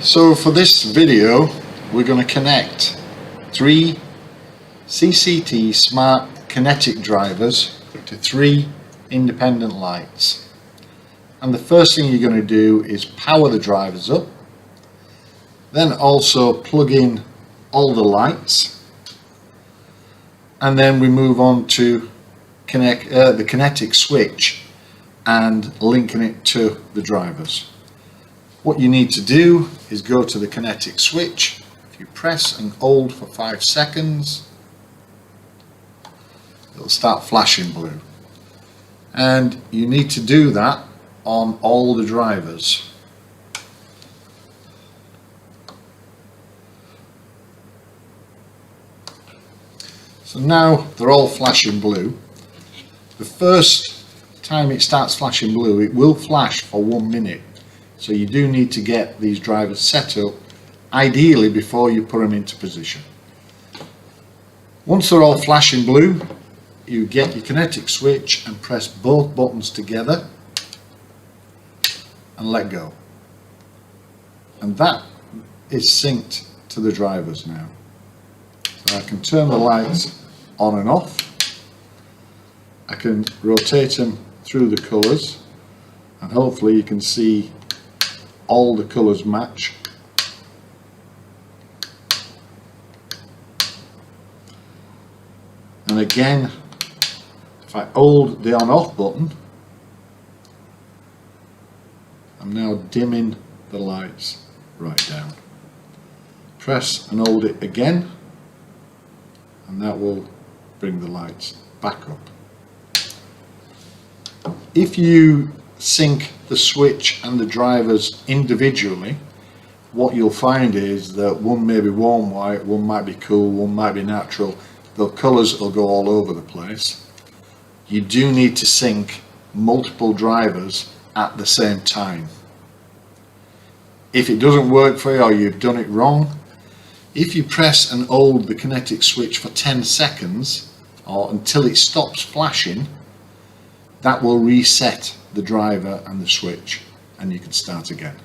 So for this video we're going to connect 3 CCT smart kinetic drivers to 3 independent lights, and the first thing you're going to do is power the drivers up, then also plug in all the lights, and then we move on to connect the kinetic switch and linking it to the drivers. What you need to do is go to the kinetic switch. If you press and hold for 5 seconds, it'll start flashing blue, and you need to do that on all the drivers. So now they're all flashing blue. The first time it starts flashing blue, it will flash for 1 minute. So you do need to get these drivers set up, ideally before you put them into position. Once they're all flashing blue, you get your kinetic switch and press both buttons together and let go. And that is synced to the drivers now. So I can turn the lights on and off. I can rotate them through the colours, and hopefully you can see all the colours match. And again, if I hold the on off button, I'm now dimming the lights right down. Press and hold it again, and that will bring the lights back up. If you sync the switch and the drivers individually, what you'll find is that one may be warm white, one might be cool, one might be natural. The colours will go all over the place. You do need to sync multiple drivers at the same time. If it doesn't work for you or you've done it wrong, if you press and hold the kinetic switch for 10 seconds or until it stops flashing, that will reset the driver and the switch, and you can start again.